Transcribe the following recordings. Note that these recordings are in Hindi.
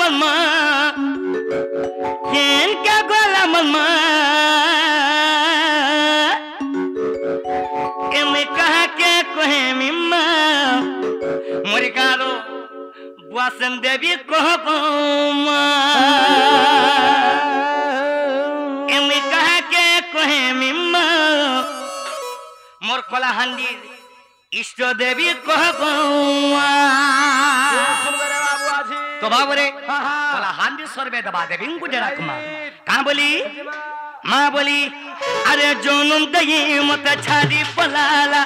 मनमा केन के गोला मनमा एमे कहा के कोहे मिम्मा मोरी कारो बुआसन देवी कह पमा एमे कहा के कोहे मिम्मा मोर कोला हंडी इष्ट देवी कह पमा तो बाबू रे कोला हंडी सर्वे दबा देवी गुजे रखमा कहां बोली मां बोली अरे जोनुम दई मत छाड़ी पलाला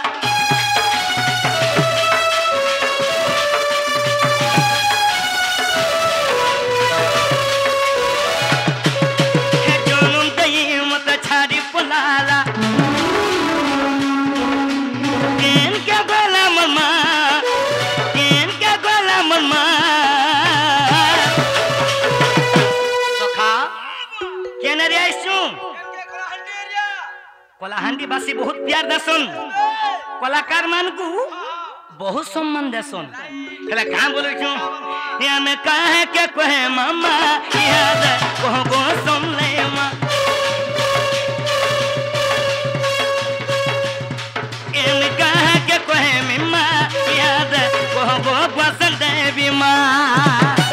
जोनुम दई मत छाड़ी पलाला केन के गोला ममा केन के गोला ममा सखा केन रे आइसु कलाहांडी बासी बहुत प्यार दसन कलाकार मान को बहुत सम्मान दसन हेला का बोलै छु या में कहे के कहे मामा याद कहो गो सुन ले मा एम कहे के कहे मम्मा याद कहो गो पसंद देवी मां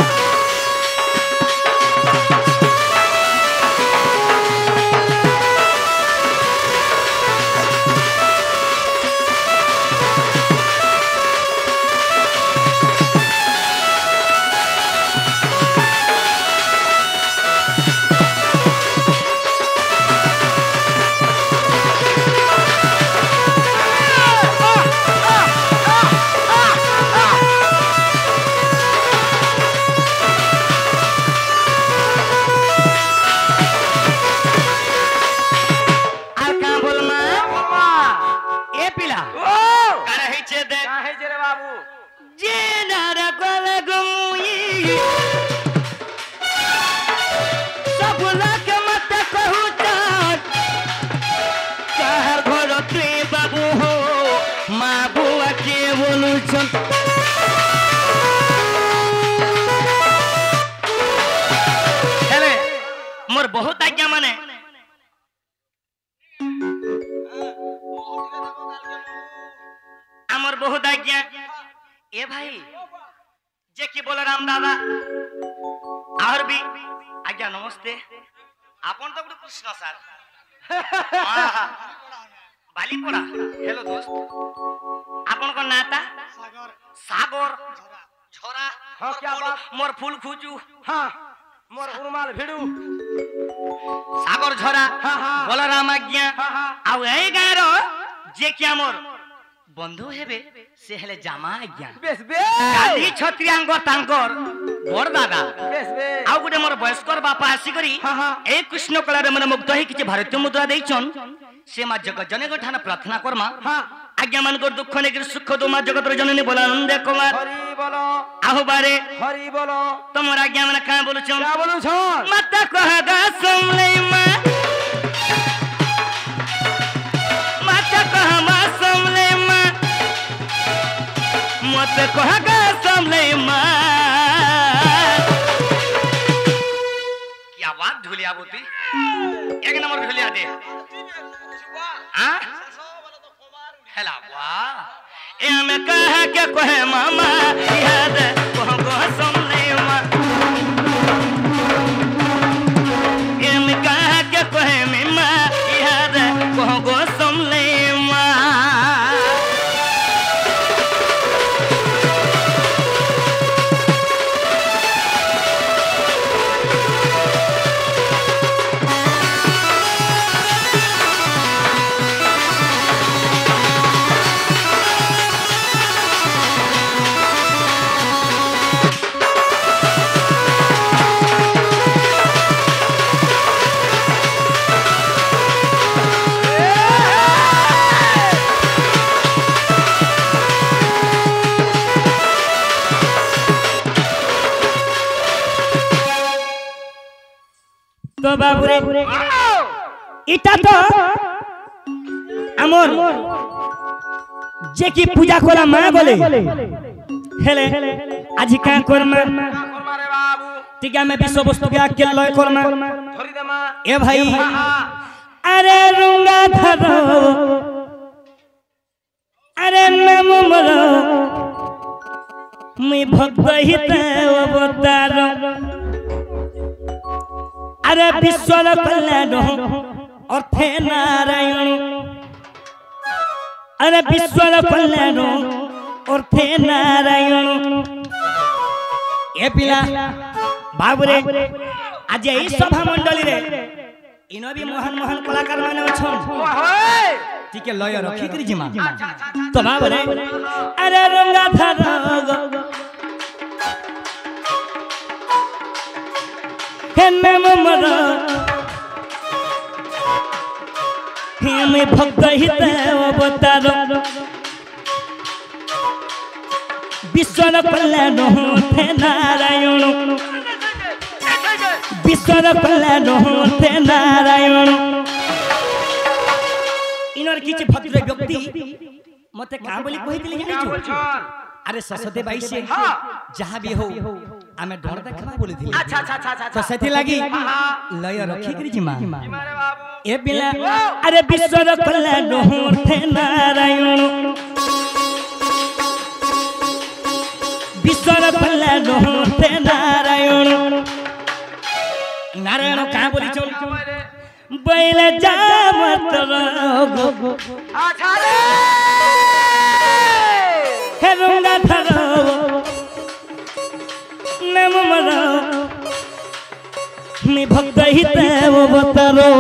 मोर बहुत आज्ञा माने आमर बहुत आज्ञा ए भाई जे की बोले राम दादा और भी आज्ञा नमस्ते आपन तो कृष्ण सर बाली पड़ा हेलो दोस्त आपन को नाता सागर सागर झोरा हां क्या बात मोर फूल खूजू हां मोर उरुमाल भिडू सागर झोरा बोला राम आज्ञा आउ ए गारो जे क्या मोर बंधु हेबे से हेले जामा आज्ञा बेस बे काली छत्रियांग तांकर बोर दादा बेस बे आउ गुटे मोर वयस्कर बापा आसी करी ए कृष्ण कलारे मन मुक्त हे किछि भारतीय मुद्रा देइछन से मा जगत जने गठाना प्रार्थना करमा आज्ञा मन को दुख ने सुख दो मा जगत जननी बोला आनंद कुमार हरि बोलो आहु बारे हरि बोलो तुमरा आज्ञा मन का बोलु छन का बोलु छन मत कह गा सुन ले मा मत कह मा सुन ले मा मत कह गा सुन ले मा क्या बात ढोलिया बोती एक नंबर ढोलिया दे हां हेला वाह ए में कह के कहे मामा याद कहो गो सुन ले मा ए में कह के कहे मम्मा याद कहो गो सुन ले मा तो बाबुरे इटा तो आमर जे की पूजा कोला मां बोले हेले आज का करमा रे बाबू ठीक है मैं विश्व वस्तु के आके लय करमा धरि देमा ए भाई अरे रुंगा धरो अरे नम मरो मैं भक्त हित अवतार अरे विश्व कल्याण और थे नारायण अरे विश्व कल्याण और थे नारायण ए पिला बाबुरे आज यही सभा मंडली रे इनो भी महान महान कलाकार माने अछन ठीक है लय रखी करी जिमा तो बाबुरे अरे रंगा धर हे नम मर हे मैं भक्त हित अवतार विश्व कल्याण थे नारायण विश्व कल्याण थे नारायण इनर किछ भद्र व्यक्ति मते का बोली कहितले जानिछु अरे ससदे बाई से जहां भी हो आमे डर देखबा बोली थी अच्छा अच्छा अच्छा तो सेथि लागी लय रखी करी जिमा ए बिला अरे विश्व कल्याण थे नारायण विश्व कल्याण थे नारायण नारायण का बोली चल बैल जामत रगो अच्छा रे हे रंगा धरो नम मरो मैं भक्त हित अवतारो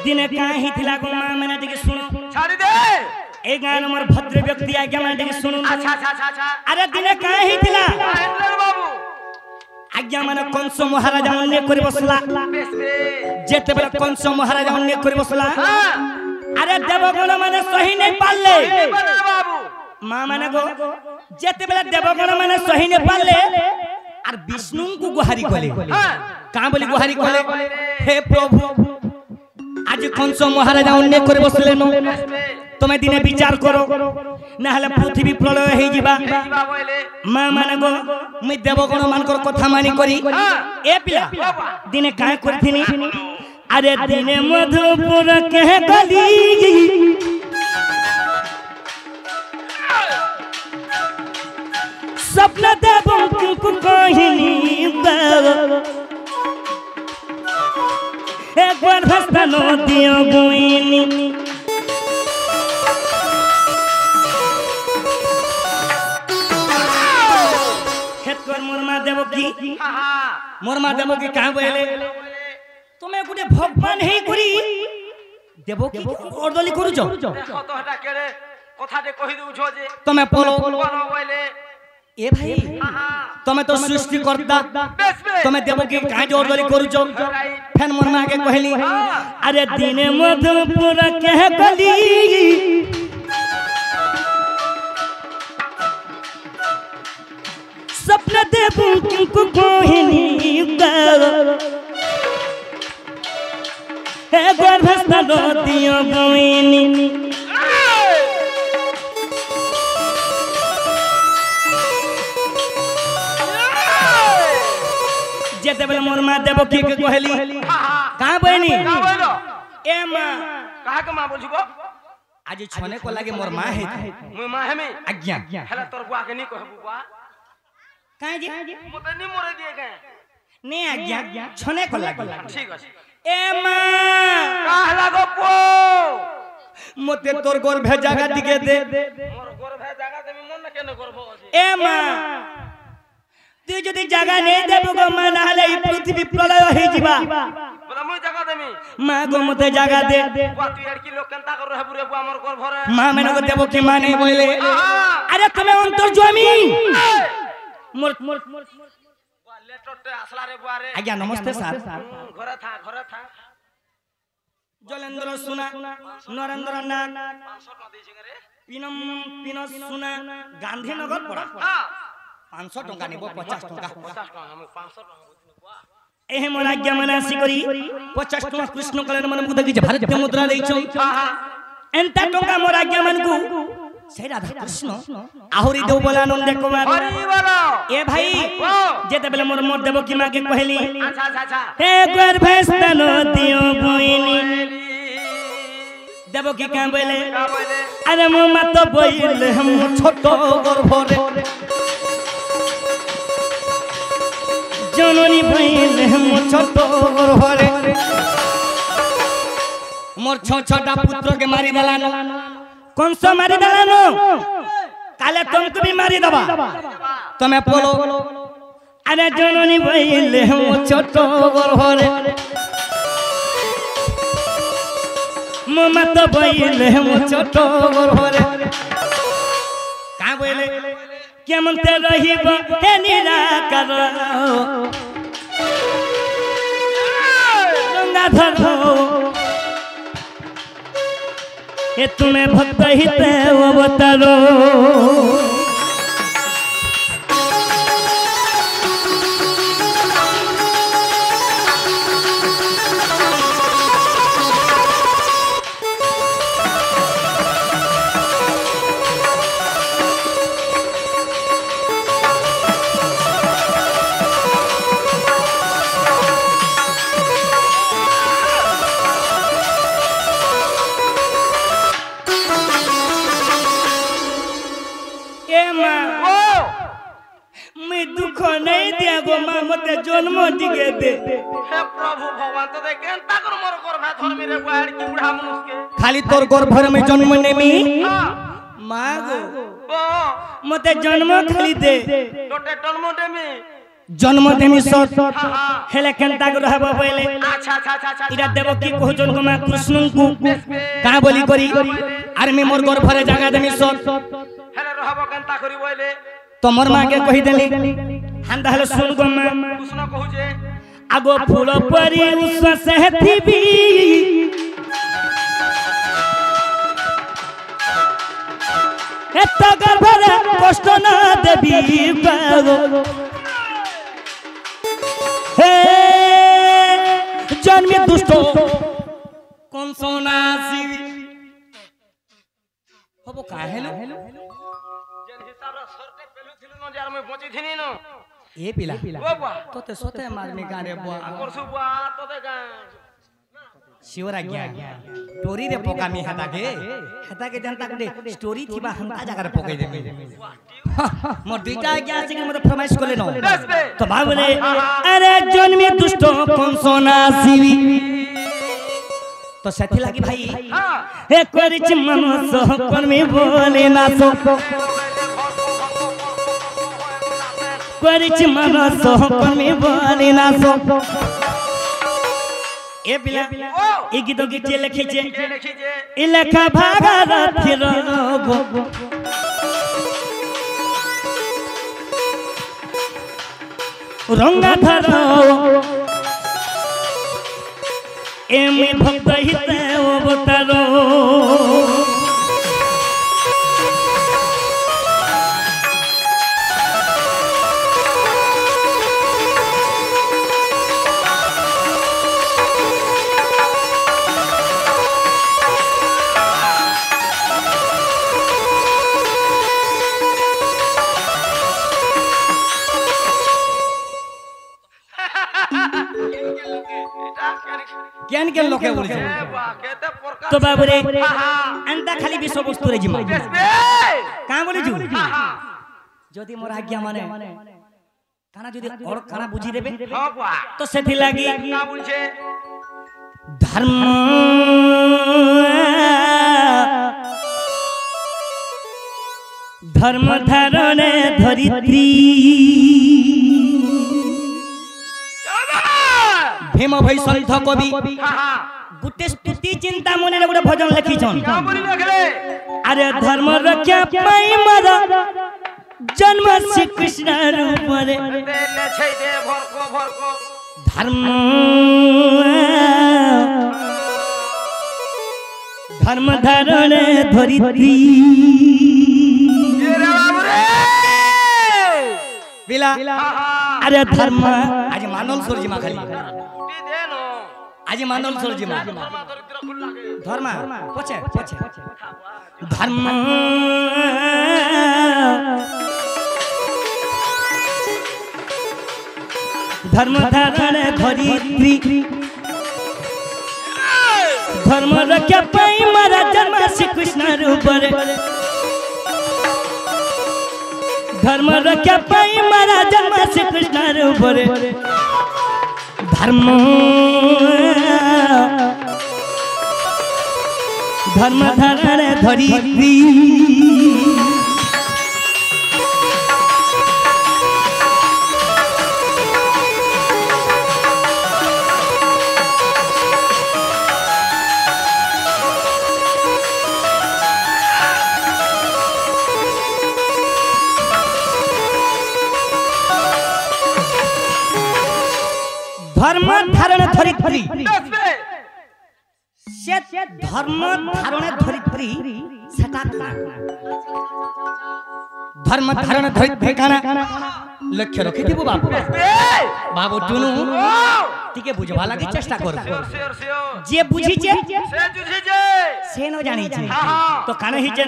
दिने काहे थिला को मां मैंने देखे सुनो छाड़ी दे ए गान हमर भद्र व्यक्ति आ गया मैंने देखे सुनो अच्छा अच्छा अच्छा अच्छा अरे दिने काहे थिला महेंद्र बाबू आज्ञा माने कंस महाराज अन्य करि बसला बेस बे जेते बेला कंस महाराज अन्य करि बसला हां अरे देवगण माने सही नहीं पाले बाबू मां माने गो जेते बेला देवगण माने सही नहीं पाले और विष्णु को गुहारी कले हां का बोली गुहारी कले हे प्रभु आज कंस महाराज अन्य करे बसले नो तुम्हें दिने विचार करो ना हले पृथ्वी प्रलय हे जिबा मां माने गो मैं देवगण मानकर कथा मानी करी ए पिला दिने काय करथिनी अरे दिने मधुपुर के गली सपना देवों को कहिनी एक बार भस्ता नो दियो गुइनी खेतकर मोरमा देव की मोरमा देव की कहां बोले तुम्हें गुटे भगवान हे करी देव की orदली करू जो देखो तो हटा केरे कथा दे कहि दउ छो जे तुम्हें पोलो कोन बोले ए भाई तुम्हें तो सृष्टि करता तुम्हें देव की कहां orदली करू जो फेन मोरमा के कहली अरे दिने मधुपुर के गली सपना देवों को कोहिनी है गर्भस्थ दियो गोइनी जेते बेले मोर मां देव की के कहली कहां बहनी ए मां कहा के मां बोलछबो आज छने को लागे मोर मां है मुई मां है में आज्ञा हला तोर बुआ के नी कहबू बुआ काहे जी मते नी मोरे दिए के ने आज्ञा छने को लागे ठीक अछि ए मां काह लागो पो मते तोर गोर भेजागा दिके दे मोर गोर भेजागा देमी मन न केने करबो ए मां तू जदी जगह नहीं देबो गो मां नाले ई पृथ्वी प्रलय हे जिबा बोला मुई जगह देमी मां गो मते जगह दे बुआ तू लड़की लोग केनता कर रहबू रे बुआ मोर गोर भरे मां मैंने को देबो के मां नहीं बोले अरे तुम्हें अंतर स्वामी मोर बुआ लेटोटे असला रे बुआ रे आज्ञा नमस्ते सर घरे था जलेंद्र सुना नरेंद्र नाग पिनम पिनस सुना गांधीनगर पड़ा 500 टंका निबो 50 टंका एहे मोर आज्ञा माने आसी करी 50 टंका कृष्ण कल्याण मन मुद कि भारतीय मुद्रा देइछो एंता टंका मोर आज्ञा मन को से राधा कृष्ण आहुरी देव बोला आनंद कुमार हरि बोलो ए भाई जेते बेले मोर मोर देव की मां के कहली अच्छा अच्छा अच्छा हे गोर भैस्तनो दियो बोइनी देव की का बोले का बोले अरे मो मत बोइले हम छोटो गर्भरे जननी बोइले हम छोटो गर्भरे मोर छोटा पुत्र के मारी दलानो कौन सा मारी दलानो काले तुमको भी मारी दबा तुम्हें बोलो अरे जननी बोइले हम छोटो गर्भरे मो मत बोइले हम छोटो गर्भरे का बोले केमन ते रहिबो हे निराकार गंगाधर ए तुम्हें भक्त हित अवतारो मते जन्म दिगे दे हे प्रभु भगवान तो दे केनता कर मोर गर्भ धर्मी रे बाहर की बुढ़ा मनुष्य के खाली तोर गर्भ में जन्म नेमी मागो ओ मते जन्म खाली दे टोटे जन्म देमी जन्म देमी सत हेले केनता कर रहबो पहिले अच्छा अच्छा अच्छा अच्छा इरा देव की कहो जन को मैं कृष्ण को का बोली करी अरे मैं मोर गर्भ रे जगह देमी सत हेले रहबो केनता करी बोले तमर मां के कहि देली हां दहले सुन गो मैं कृष्ण कहू जे आगो फूल परी उस सहती भी एत गर्भर कष्ट न देबी बागो हे जन्मी दुष्ट कौन सोना सी हबो काहे लो जन हिसाब रे सरटे पेलु थिलु न जार में बची थिनी न ए पिला ओ बा तोते सोते मारने गारे बुआ करसु बा तो दे गा शिवरा गया स्टोरी रे पोका मी हता के जनता के स्टोरी थिबा हमता जगह रे पोके दे मोर दुईटा गया से के मत फरमाइश कोले न तो भावले अरे जन्मी दुष्ट कौन सोना सीवी तो साथी लागी भाई हे करिच मनस कर्मी बोले ना सो करिच मनस कर्मी बोले ना सो ए बिला ए गीतो गीते लिखी जे ए लेखा भागरथ रोगो रंगाधर ए मैं भक्त हित अवतारो ज्ञान के लोके बोल तो बाबू रे अंता खाली विश्व वस्तु रे जिमा का बोली जु जदी मोर आज्ञा माने काना जदी और काना बुझी देबे तो सेथि लागी का बुझे धर्म धर्म धारणे धरित्री भीम भाई संत कवि गुटे स्तुति चिंता मने गोटे भजन लिखी छन अरे धर्म रक्षा पाई मरा जन्म श्री कृष्ण रूप रे धर्म धर्म धारण धरित्री बिला अरे धर्म आज मानल सूर्य मा खाली आज मानल सूर्य मा धर्म पछे पछे धर्म धर्म धारण धरित्री धर्म रक्षा पाई मारा जन्म श्री कृष्ण रूप धर्म रक्षा पाई मारा जन्म श्री कृष्ण रूप धर्म धर्म धारण धरित्री धर्म धारण धरित्री से धर्म धारण धरित्री सेटा धर्म धारण धरित्री काना लक्ष्य रखि दिबो बाबू बाबू टुनु टिके बुझवा लागि चेष्टा कर जे बुझी जे से न जानी जे तो काना ही जे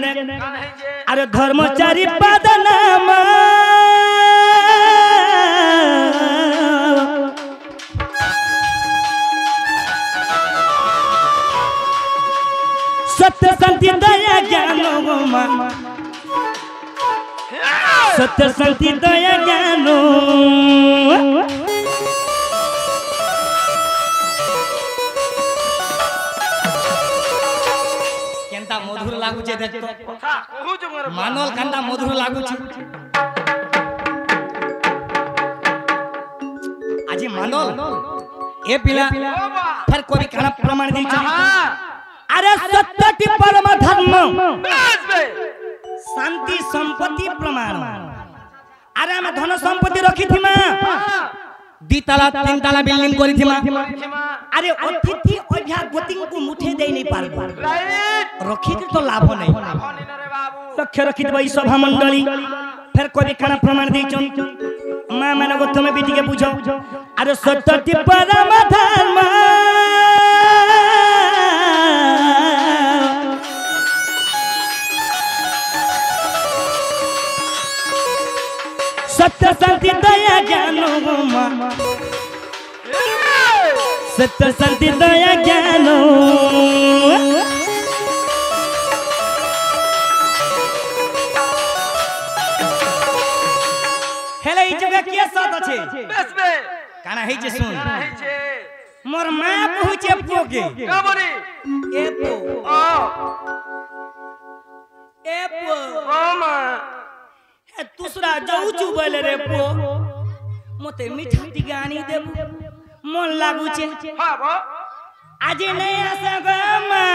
अरे धर्मचारी पद नाम सत्य शांति दया ज्ञान सत्य शांति दया ज्ञान केनता मधुर लागु छे देख तो मानल केनता मधुर लागु छे आज मानल ए पिला फिर कोई खाना प्रमाण दी छ अरे सत्यटी परम धर्म शांति संपत्ति प्रमाण अरे हम धन संपत्ति रखी थी मां दी ताला तीन ताला बिल्डिंग करी थी मां अरे अतिथि अभ्यागति को मुठे दे नहीं पारबो रखी तो लाभ नहीं लक्ष्य रखी दबई सभा मंडली फिर कोई खाना प्रमाण दी छ मां माने को तुम बेटी के बुझो अरे सत्यटी परम धर्म सत्य शांति दया ज्ञान सत्य शांति दया ज्ञान हेले ई जगह के साथ अछि काना हे जे सुन मोर मां पहुंचे पोगे का बोली ए पो ओ मां दूसरा जाऊ चुबले रे पो मते मीठा गानी देबू मन लागू छे हां बो आज नहीं आसे गो मां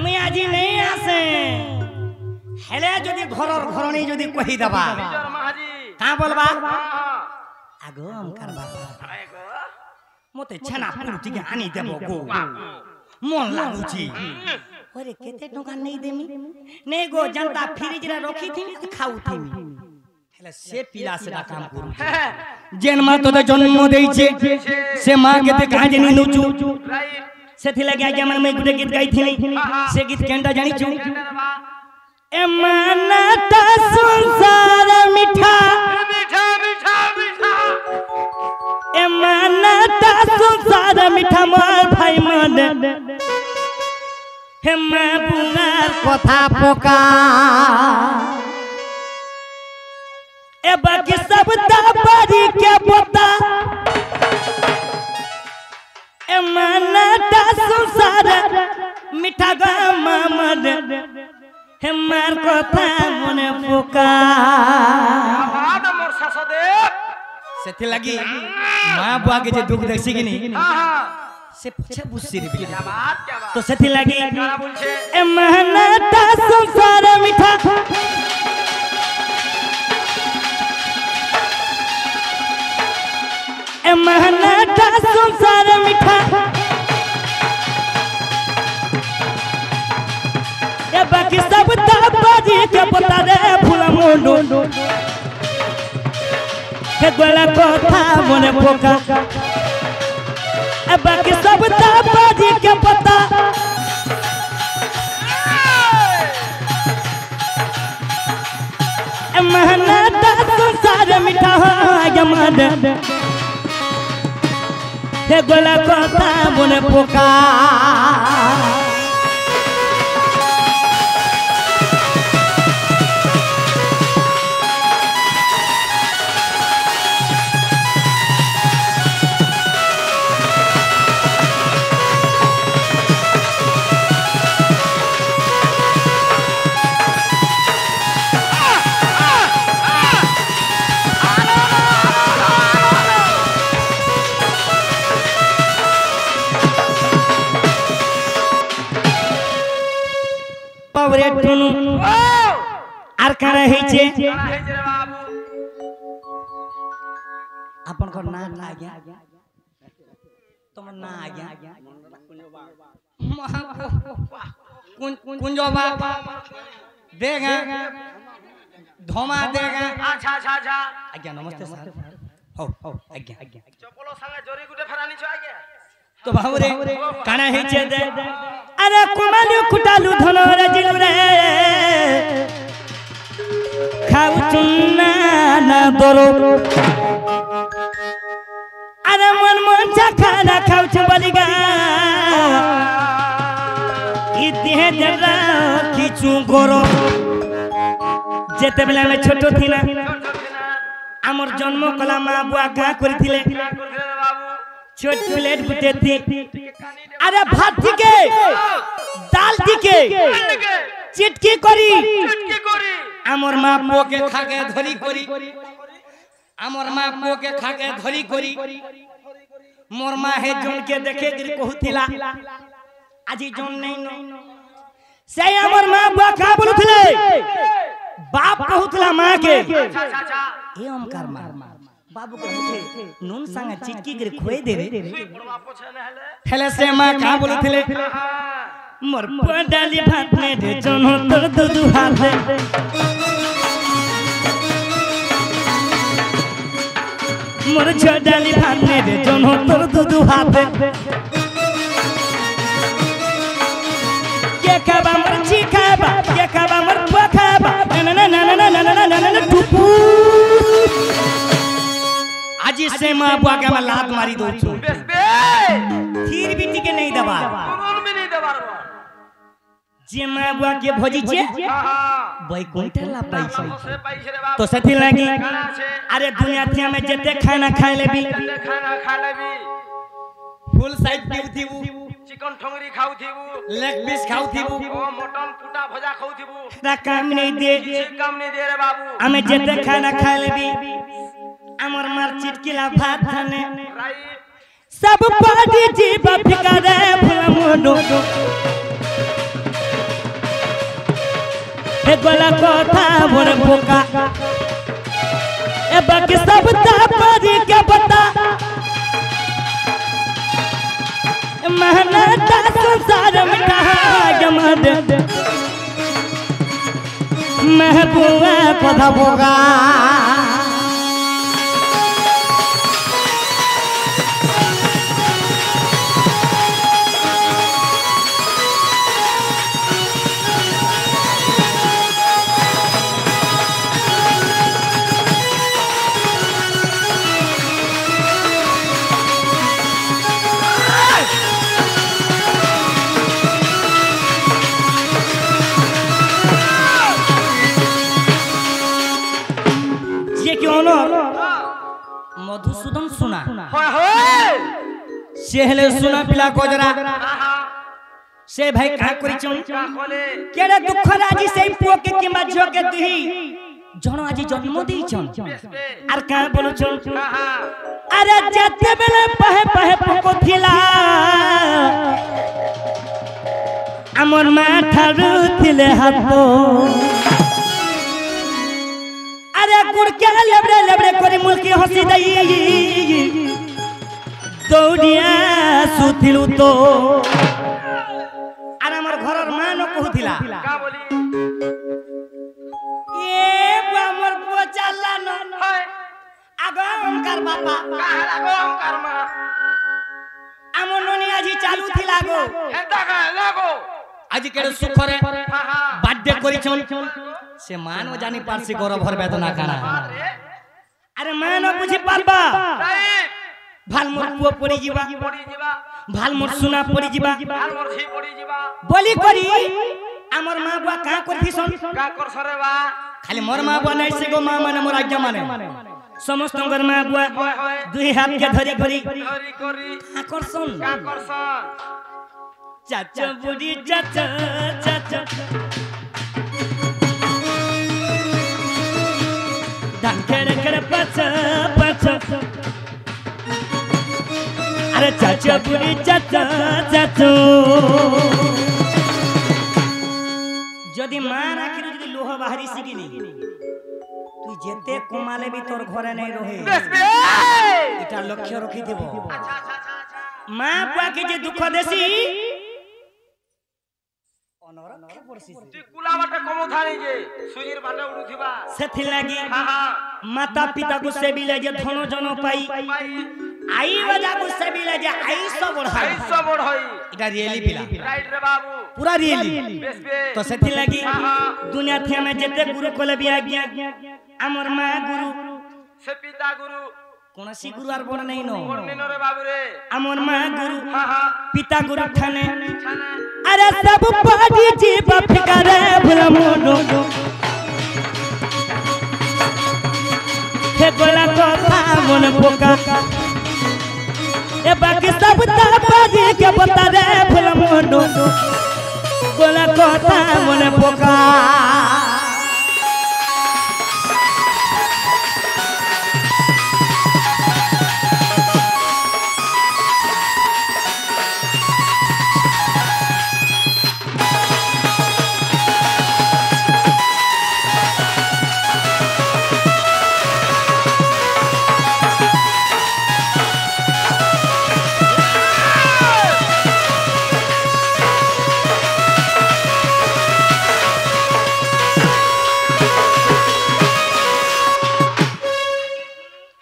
मैं आज नहीं आसे हेले जदी घरर घरणी जदी कहि दबा का बोलबा आगो हम करबा मते छना पुरुति के आनी देबो गो मन लागू छी ओरे केते टका नहीं देमी नहीं गो जनता फ्रिज रे रखी थी खाऊ थी हेले से पिला से काम करू जेन मां तो जन्म देई छे से मां केते काज नहीं नुचू सेथि लगे आगे मन में गुटे गीत गाई थी से गीत केंदा जानी छु ए मानता संसार मीठा मीठा मीठा मीठा ए मानता संसार मीठा मोर भाई मन हे मां बुआर कथा पोका ए बाकी सब ताबरी के पोता ए मानता संसार मीठा गा मामद हे मार कथा मने पोका बात मोर सासदे सेथि लागि मां बुआ के जे दुख देखसी कि नहीं हां से पूछे बुझसी रे क्या बात तो सेथि लागि गाना बोल छे ए महनता संसार मीठा ए महनता संसार मीठा गोला कथा मने पोका बाकी सब बाजी के पता मेहनत संसार मिठा गमद हे गोला कथा मने पोका अपन को ना आ गया तुम ना आ गया कुंजोबा देगा धोमा देगा अच्छा अच्छा अच्छा आज्ञा नमस्ते सर हो आज्ञा चपलो संगे जोरी गुटे फेरानी छ आज्ञा तो बाबूरे काना हे छे दे अरे कुमालु कुटालु धनरे जिलु रे खाउ चुन्ना ना दरो अरे मन मन चा खाना खाउ छ बलिगा इतिहे जरा किछु गोरो जेते बेला में छोटो थिना हमर जन्म कला मां बुआ का करथिले छोट प्लेट गुटे थी अरे भात के दाल के चिटकी करी हमर मां पो के खाके धरी करी हमर मां पो के खाके धरी करी मोर मां हे जोन के देखे गिर कहूतिला आजी जोन नहीं से हमर मां बुआ का बोलुथिले बाप कहूतिला मां के ए ओमकार मां बाबू को उठे नून संग चिटकी के खोए दे रे हेले से मां का बोलुथिले मोर पडाली भात में रे जनो तोर दुदु हाथ मोर छडाली भात में रे जनो तोर दुदु हाथ के खाबा मोर ची खाबा के खाबा मोर पो खाबा ना ना ना ना ना ना ना टुपू आज से मां बुआ के लात मारी दो छु बस बे खीर भी टिके नहीं दबा कोन में नहीं दबार जे मां बुआ के भोजी छे हां बैकुंठ ला पैसा से पैसे रे बाबू तो सथी लागी अरे दुनिया थिया में जते खाना खाए लेबी खाना खा लेबी फुल साइज पीउ थीबू चिकन ठोंगरी खाउ थीबू लेग पीस खाउ थीबू ओ मटन पुटा भजा खाउ थीबू ता काम नहीं दे काम नहीं दे रे बाबू हमें जते खाना खाए लेबी हमर मार चिटकीला भात खाने राइट सब पाडी जीव फिकारे फुलमुडो हे गोला कथा मोर बोका ए बाकी सब तापरी के बता मेहनत संसार मिटा गमद महबूबा पधा बोगा मधुसूदन सुना से हेले सुना पिला कोजरा से भाई का करी चुन केरे दुख राजी से पुओ के किमा जो के तुही जनो आजी जन्म देई छन आर का बोलु छन अरे जते बेले पहे पहे पको थिला हमर माथा रुथिले हातो अरे गुड़ के लेबड़े लेबड़े करी मुल्की हंसी दई दौड़िया सुथिलु तो अरे हमर घरर मां न कहूथिला का बोली ए हमर पोचाला न आगा হেতা কা লাগো আজি কেড়ে সুখরে হ্যাঁ হ্যাঁ বার্থডে করিছন সে মান জানি পারছি গরভর বেদনা কানা আরে মান বুঝি পারবা তাই ভাল মোর পুଅ পড়ি ଯିବା পড়ি ଯିবা ভাল মোর সুনা পড়ি ଯିବା আর মোর ঝি পড়ি ଯିবা বলি করি আমার মা বুয়া কা করছিছন কা করছরে বা খালি মোর মা বুয়া নাই সে গো মা মানে মোর আজ্ঞা মানে সমস্তঙ্গর মা বুয়া হয় হয় দুই হাত কে ধরি করি ধরি করি কা করছন কা করছন চাচা বুড়ি চাচা চাচা ডান খেড়ে খেড়ে পাচা পাচা আরে চাচা বুড়ি চাচা চাচা যদি মা রাখির যদি লোহ বাহারি শিখিনি তুই যেতে কমালে বি তোর ঘরে নাই রহে বেসবে এটা লক্ষ্য রাখি দেব আচ্ছা আচ্ছা আচ্ছা আচ্ছা মা বুয়াকে যে দুঃখ দেছি অনরক্ষে পড়ছিস তুই কুলা বাটা কম থানি যে সুজির বাটা উড়ুথিবা সেথি লাগি হ্যাঁ হ্যাঁ মাতা পিতা কো সেবিলে যে ধন জন পাই ভাই আই বাজা কো সেবিলে যে আইস বড়াই আইসা বড় হই এটা রিয়েলি পিলা রাইট রে বাবু পুরা রিয়েলি বেসবে তো সেথি লাগি হ্যাঁ হ্যাঁ দুনিয়া থে আমি যেতে গুরু কলে বি আজ্ঞা আমার মা গুরু সে পিতা গুরু কোনসি গুরু আর বড় নাই নো পূর্ণিন রে বাবু রে আমার মা গুরু হ্যাঁ হ্যাঁ পিতা গুরু ঠানে ছানা अरे सब पाड़ी जीव फिकरे भ्रमणो हे गोला कोथा मन पोका ए बाकी सब पाड़ी के बता रे भ्रमणो गोला कोथा मन पोका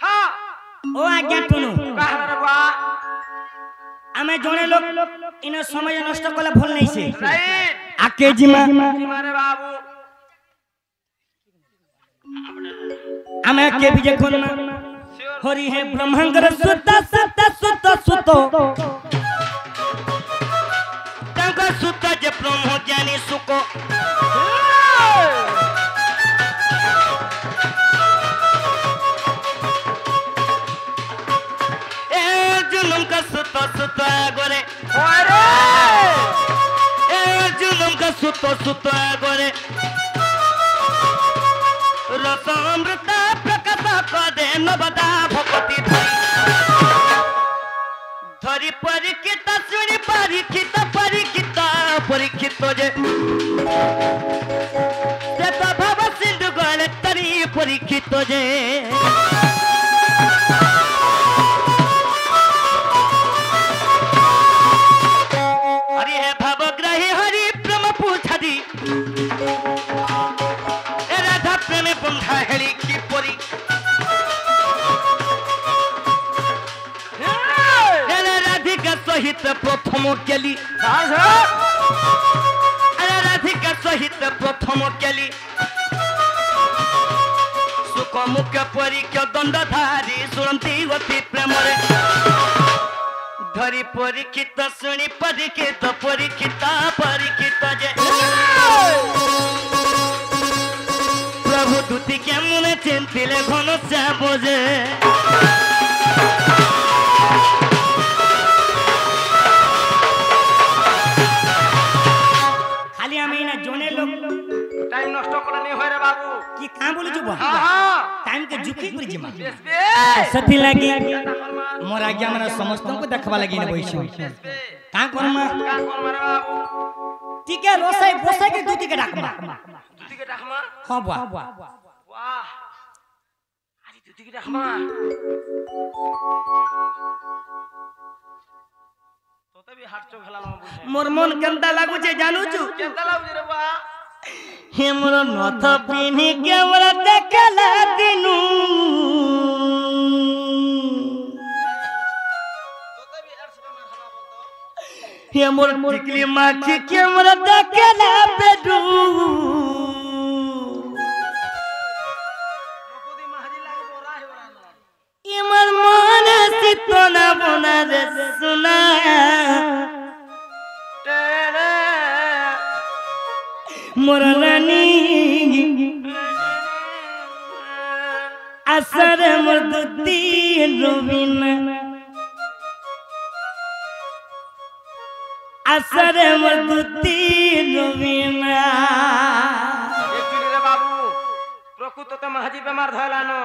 হ্যাঁ ओ आज्ञा टुनु কাহলা রে বা आमे जने लोग इन समय नष्ट कला भूल नहीं से রাইট आके जिमा মারে বাবু आमे के बीजे कोन हरि हे ब्रह्मांगर सुत सुत सुत सुत तंका सुत जे ब्रह्म ज्ञानी सुको ए जुलुम का सुत सुत गोरे ওরে ए जुलुम का सुत सुत गोरे रसामृत प्रकाश पदे नवदा भक्ति धरी परीक्षित सुनी परीक्षित परीक्षित परीक्षित जे सेता भाव सिंधु गले तरी परीक्षित जे हरि हे भावग्राही हरि प्रेम पूछादी ए राधा प्रेमे बंधा हेली की परी এরে রাধিকা সহিত প্রথম কেলি এরে রাধিকা সহিত প্রথম কেলি সুখ মুখ পরীক্ষ দণ্ডধারী শুনতি অতি প্রেমরে ধরি পরীক্ষিত শুনি পরীক্ষিত পরীক্ষিত পরীক্ষিত যে প্রভু দুটি কেমন চিন্তিলে ঘন বোঝে খালি আমি না জনে লোক টাইম নষ্ট করা নি হয় রে বাবু কি কাঁ বলি যাব হ্যাঁ হ্যাঁ টাইম के जुखी करी जिमा বেসবে सती लागी मोर आज्ञा मन समस्त को देखबा लागी न बइछु বেসবে का करमा কা করমা রে বাবू টিকে রসাই বসাই के দুটি के डाकमा দুদিকে ডাকমা हां बा বাহ আরে দুদিকে ডাকমা তোতে বি হাট চো খেলা না বুঝে मोर मन केंता लागु छे जानू छु কেনতা লাগুছে রে বা हे मोर नथ पिनी के मोर देखला दिनु তোতে বি আর সুবে মার খানা বলতো ये मोर टिकली माखी के मोर देखला बेडू ये मोर मन सितोना बना रे सुना मोर रानी असर मोर दुती रोबिना असर मोर दुती रोबिना रे बाबू प्रकृत तो महाजी बेमार धलानो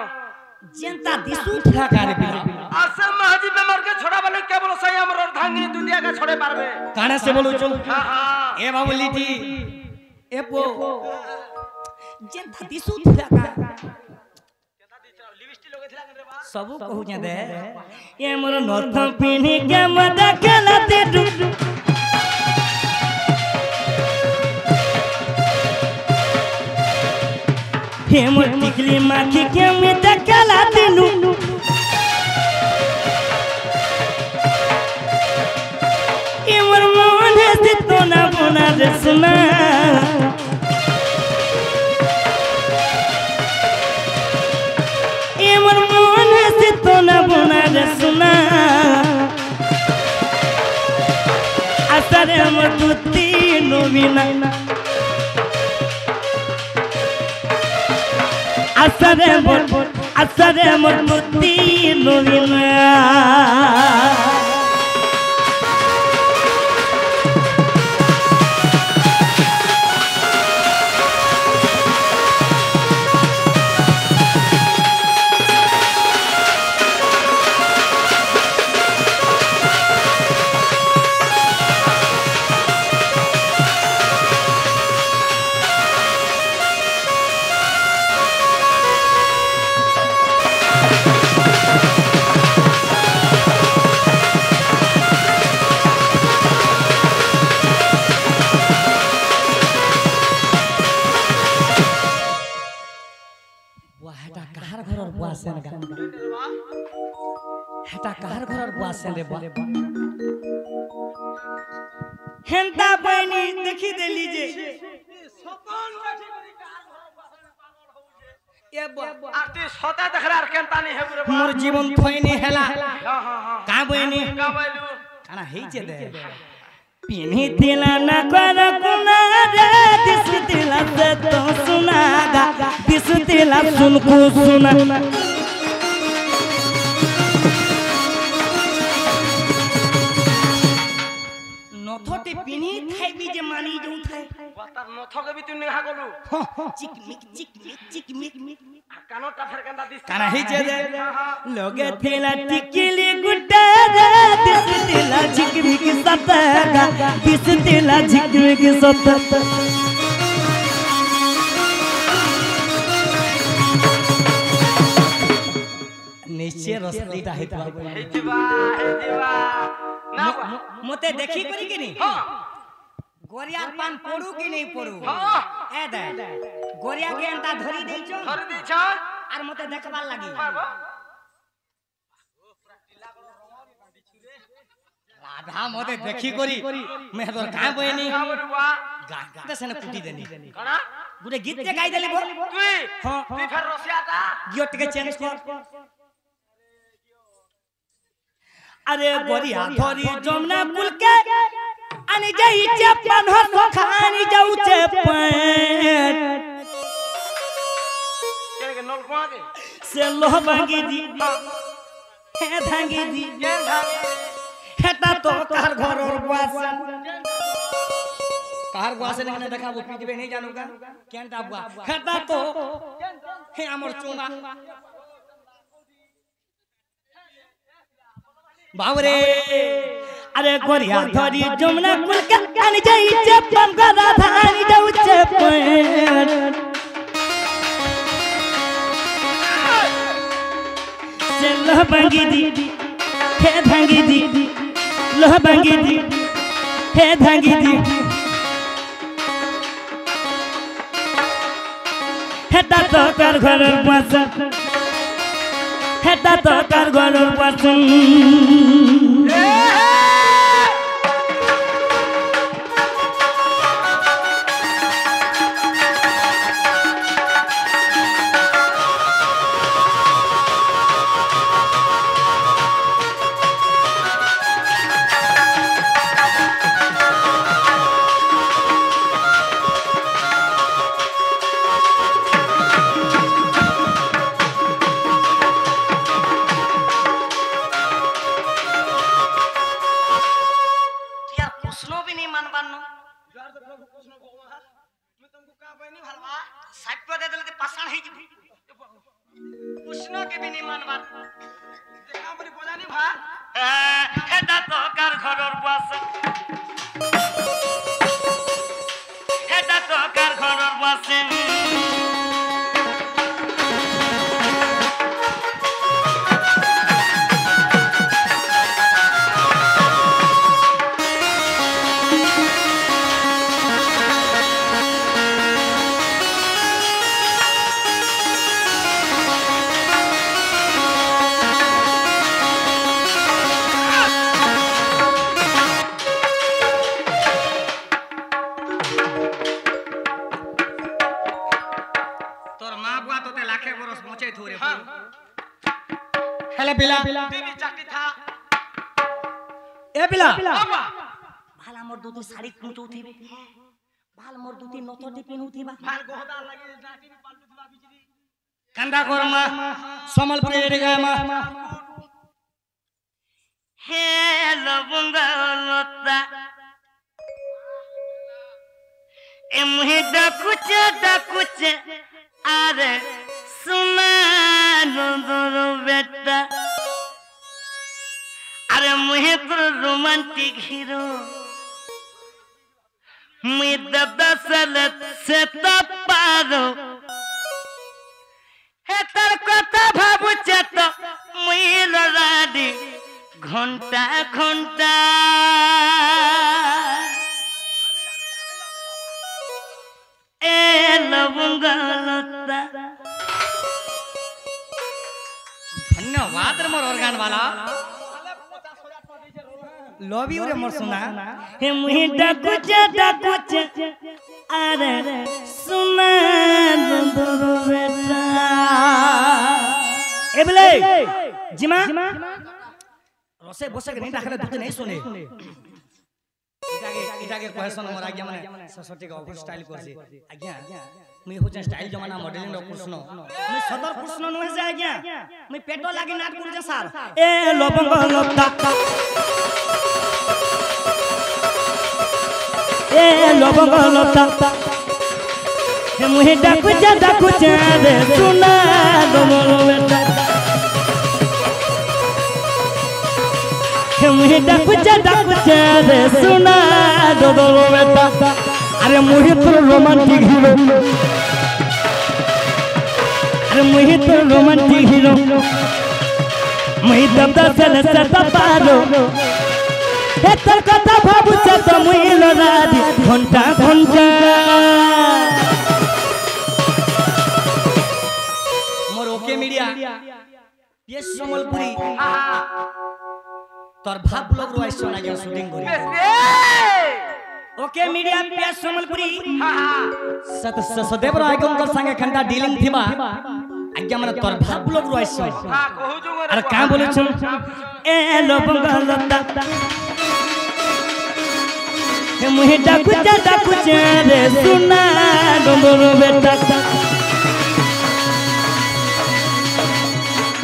जनता दिसु ठकारे पिला आसे महाजी बेमार के छोड़ा बने केवल सही हमर धांगी दुनिया के छोड़े पारबे काना से बोलू चो हां हां ए बाबू लिटी ए पो जनता दिसु ठका सब कहू जे दे ए मोर नथ पिनी के मद खेलते डू हे मोर टिकली माखी के मद खेलते नू ए मोर मन से तो ना बना रसना ए मोर मन से तो ना बना रसना असर मोर दुती नोबिना असर मोर दुती नोबिना हेटा कहर घर बुआसे रे बा हेंता बनी देखी देली जे सपन बैठी करी कहर घर बुआसे में पागल हो जे ए बा आती सता देखरा केनता नहीं हेबु रे मोर जीवन थोइनी हेला हां हां हां का बनी का बैलू खाना हेइ जे दे पिनी तिला न कर कुना रे दिस तिला से तो सुनागा दिस तिला सुन को सुना नथोटे पिनी खाइबी जे मानी जो उठाए बातार नथके भी तू नेहा गलू चिकमिक कानोटा फेर केनता दिस काना हेइ जे दे लोगे थिला टिकली गुड्डा रे दिस तिला चिकमिक सतगा दिस तिला चिकमिक सत निश्चय रसलीटा हेतु हे जीवा ना मते देखी करी कि नहीं हां गोरियार पान पड़ू कि नहीं पड़ू हां ए दे गोरिया के अंता धरी देई छ धर दी छ आर मते देखबार लागी राधा मते देखी करी मैं तोर का बहिनी गाते सने कुटी देनी कणा गुटे गीत के गाई देली बो तुई हां तुई फेर रसियाटा गियोट के चेंज कर अरे गोरिया धरी जमुना कुल के आनी जाई चेपन हो खानी जाऊ चेपन के नल कोआ के से लोह भांगी दी हे भांगी दी ये भागे हेता तो कार घर और बुआसा कार बुआसा ने देखा वो पीटबे नहीं जानू का केनटा बुआ हेता तो हे हमर चुंगा बावरे अरे गोरिया धरी जमुना कुल के आनी जाई चेपन गदा धानी जाऊ चेपन से लोह भांगी दी हे भांगी दी लोह भांगी दी हे भांगी दी हेता तो कर घर बुआसा हेता तो कर घर बुआसा मान बानो जार तो प्रभु कृष्ण भगवान मैं तुमको का बहनी भलवा साइप दे देले पाषाण है जी कृष्ण के भी नहीं मान बान देखा बड़ी बोलानी भा এটা তো কার ঘরের বাসে এটা তো কার ঘরের বাসে हेले पिला देवी चाकरी था ए पिला ভালা মোর দুটি শাড়ি কুঁচৌথিবে ভাল মোর দুটি নতটি পিনুথিবা भाल गोहदा लगे नाटी में पालतू थवा बिजली कंदा कोरमा समलपुर एड़े गया मा হে লবঙ্গলতা এ মুহে ডাকুছে আরে সোনা নন্দর বেটা আরে মুহে তোর রোমান্টিক হিরো মুই দাদা সালত সে পারো হে তোর কথা ভাবুছে তো মুই লড়াদি ঘন্টা ঘন্টা এ লবঙ্গলতা धन्यवाद रे मोर ऑर्गन वाला लव यू रे मोर सुना हे मुही डाकुचे अरे सुना नंदर बेटा ए बले जिमा रोसे बोसे के नहीं डाकले दुते नहीं सुने इटाके क्वेश्चन मोर आज्ञा माने सरस्वती का ऑफिस स्टाइल करसी आज्ञा मैं हो स्टाइल जमाना मॉडलिंग रो कृष्ण मैं सदर कृष्ण नुहे से आज्ञा मैं पेटो लागी नाट कर जे सार ए लबंगलता ए लबंगलता हे मुहे डाकुचे रे सुना दमर बेटा हे मुहे डाकुचे रे सुना दमर बेटा अरे मुहे तो रोमांटिक हीरो अरे मुहे तो रोमांटिक हीरो मुही दादा चले सदा पारो हे तर कथा भाबुचे तो मुही लरादी घंटा घंटा मोर ओके मीडिया ये समलपुरी तोर भाब लोग रो आइसो ना शूटिंग करी ओके मीडिया पे समलपुरी सदेव राय कंकर संगे खंडा डीलिंग थिबा आज्ञा मन तोर भाब लोग रो आइसो हां कहू जो अरे का बोले छन ए लबंगलता हे मुहे डाकुचे रे सुना डोंगर बेटा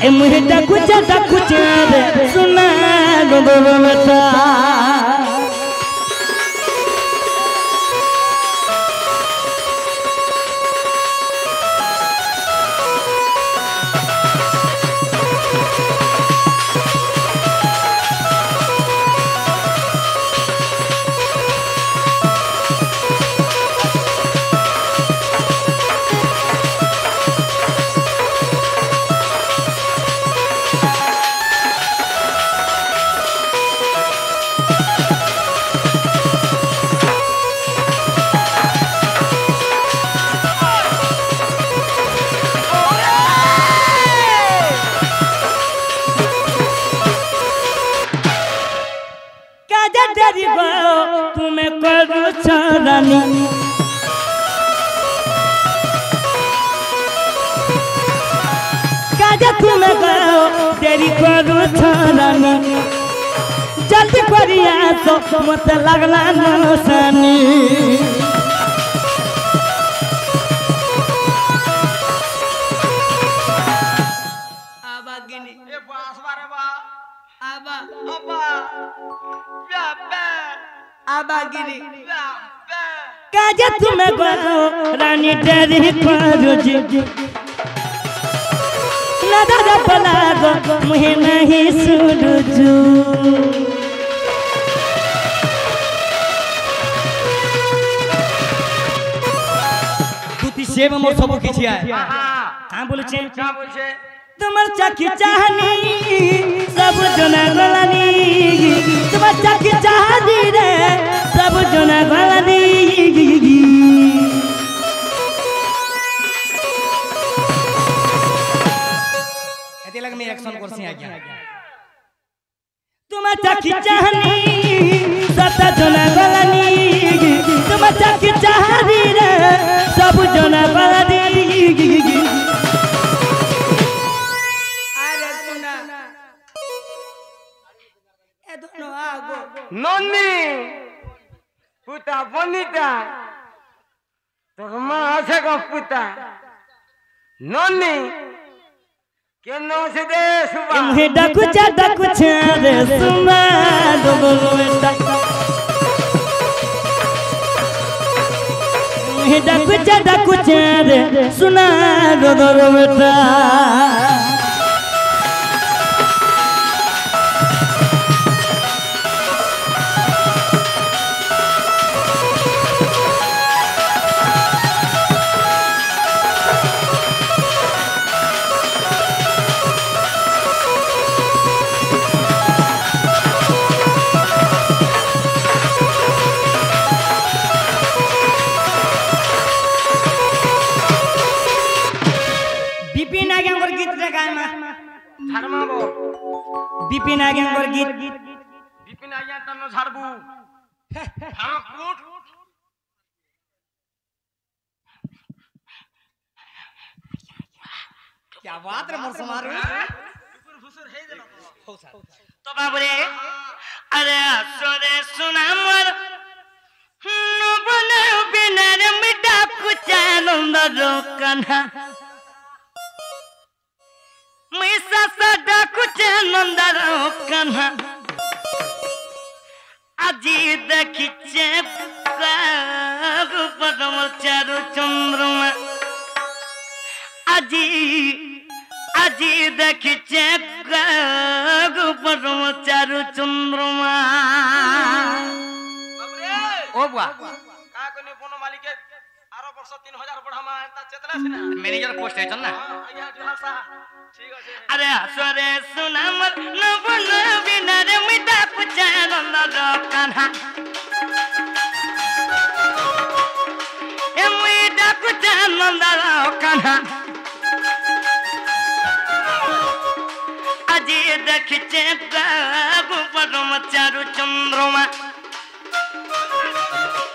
ए मुहे डाकुचे रे सुना डोंगर बेटा तुम्हें करू छरानी काजा तुम्हें गयो तेरी करू छरानी जल्दी करिया तो मत लगना नसानी आबा गिनी ए बास बारे बा आबा अब्बा या बे आबागिरी काजे तुम्हें गो रानी डेरी खोजी ना दादा पलागो मुहे नहीं सुरुजु तुती सेब मोर सब किछि आय हां बोले छे क्या बोलछे तुम्हार चाकी चाहनी सब जना गलानी तुम्हार चाकी चाहनी रे सब जना गलानी एते लग में एक्शन करसी आ गया तुम्हार चाकी चाहनी सब जना गलानी तुम्हार चाकी चाहनी रे सब जना गलानी नन्नी पुता बनिता तोर मां আছে গো পুতা नन्नी কেন আছে দে সুবা এমহে ডাকুচা রে সুমা দোগো বেটা এমহে ডাকুচা রে সুনা দোগো বেটা বিপিন আজ্ঞাঙ্গর গীত বিপিন আজ্ঞা তন্ন ছাড়বু হাম কুট क्या बात रे मोर समारो कुकुर फुसुर हे देला तो बाबू रे अरे सोरे सुना मोर नो बने बिना रे मिटा कुचा नंद कन्हा मैसा सदा कुचा नंद कन्हा अजी देखिचे पदम चारु चंद्रमा अजी अजी देखिचे पदम चारु चंद्रमा बाबू रे ओ बुआ का कोनी कोनो मालिक आरो वर्ष 3000 बढ़ामा एता चेतला सिना मैनेजर पोस्ट है चलना आज्ञा जुहार सा ठीक আছে अरे सोरे सुना मर न बन बिना रे मिटा कुचा नंद कन्हा ए मिटा कुचा नंद कन्हा अजी देखिचे पदम चारु चंद्रमा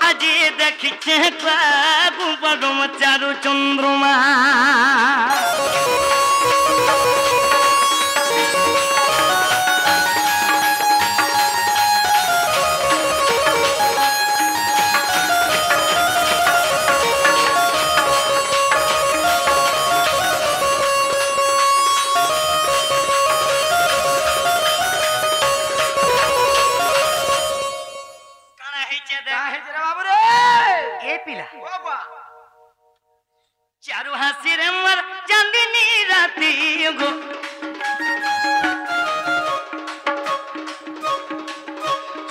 अजी देखिचे पदम चारु चंद्रमा चारू हंसी रे मर चांदनी राती गो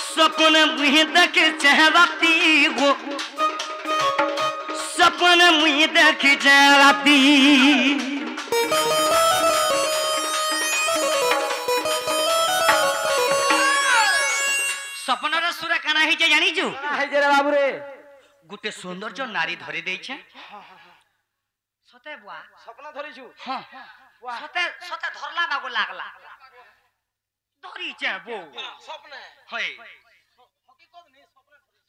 सपन मुही देख चहराती गो सपन मुही देख चहराती सपन रे सुरा काना ही जानी छु हे जे रे बाबू रे गुटे सौंदर्य नारी धरि देइ छे सते बुआ सपना धरिछु हां सते सते धरला बागो लागला धरि छे बो सपने होय हकीकत नहीं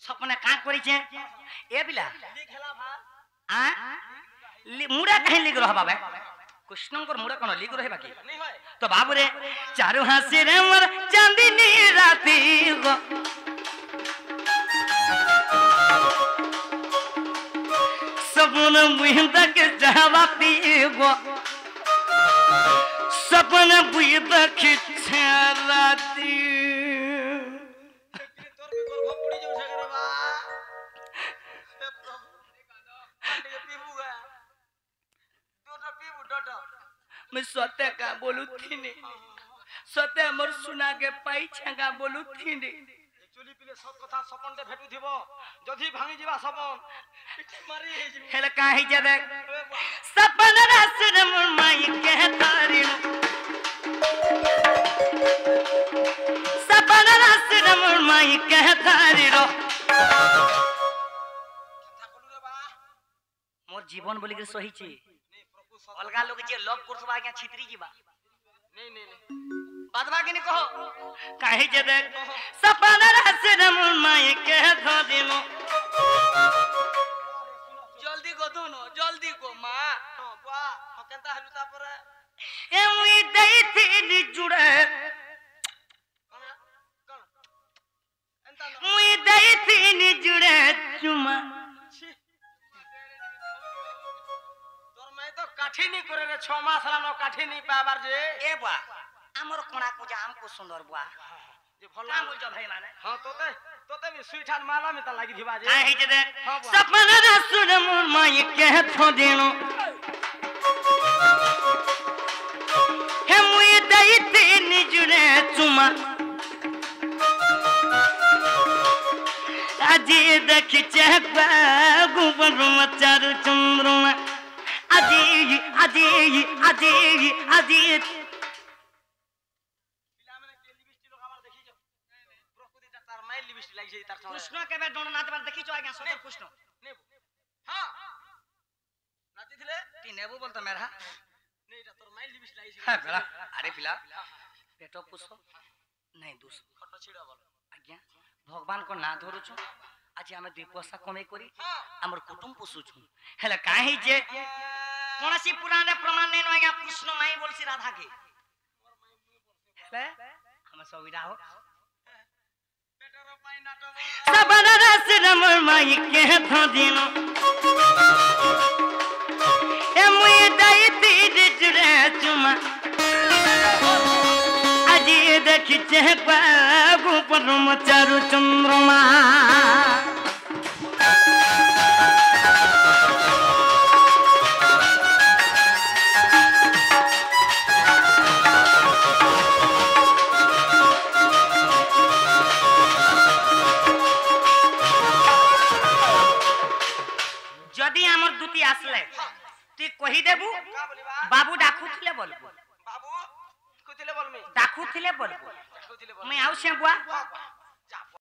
सपने का करि छे ए बिला लिखेला भा आ मुड़ा कहीं लिख रहा बाबा कृष्णंकर मुड़ा कोन लिख रहे बाकी नहीं होय तो बाबू रे चारू हासी रे मर चांदनी राती गो सपन मुही तक जवाती गो सपन मुही तक छराती तोर भी गोर पुड़ी जाउ छे मैं सत्य का बोलू थी ने सत्य मोर सुना के पाई छंगा बोलू थी ने एक्चुअली पिले सब कथा सपन ते भेटु थिबो जदी भांगी जिबा सपन मारी हे जिबो हेले काहे जे देख सपन रसर मोर माई के तारी सपन रसर मोर माई के तारी रो मोर जीवन बोली के सही छी अलगा लोग जे लव करथबा आज्ञा छितरी जीवा नहीं बादबा के नहीं कहो काहे जे देख सपन रसर मोर माई के तारी नो जल्दी को दोनो जल्दी को मां हां बुआ केनता हलु ता पर ए मुई दई थी जुड़े मुई दई थी जुड़े चुमा तोर मैं तो काठी नहीं करे रे 6 मास ला न काठी नहीं पाबार जे ए बुआ हमर कोना को जाम को सुंदर बुआ जे भला काम बोल जा भाई माने हां तोते भी स्वीठान माला में त लागी थिबा जे काहे जे दे सपन रसुर मोर माई के थो देनो हे मुई दई थी जुड़े चुमा अजी देख चहबा गुबर मचारू चंद्रमा अजी अजी अजी अजी पिला माने के लिपस्टिक लोग हमर देखि जो प्रकृति तार माइल लिपस्टिक लागी छै तार संग कृष्ण के बे दोन नाच बार देखि छ आज्ञा सुंदर कृष्ण नेबू हां नाची थिले ती नेबू बोल तो मेरा नहीं ता तोर माइल लिपस्टिक लागी छै हां बेला अरे पिला पेटो पुसो नहीं दूस खट छिड़ा बोल आज्ञा भगवान को ना धरु छु आज हमें दुई पैसा कमे करी हमर कुटुंब पोसु छु हेले काहे जे कोनसी पुराण प्रमाण नै न आज्ञा कृष्ण माई बोलसी राधा के हेले हम सब विदा हो पेटरो पाई नाटो सबन रस रमर माई के थ दिनो ए मुई दई ती जुड़े चुमा अजी देखि चहबा गुपर मचारू चंद्रमा जदी हमर दूती आसले ती कहि देबू का बोलिबा बाबू डाकू थिले बोलबू बाबू कुतिले बोल में डाकू थिले बोलबू कुतिले बोल मैं आउ से बुआ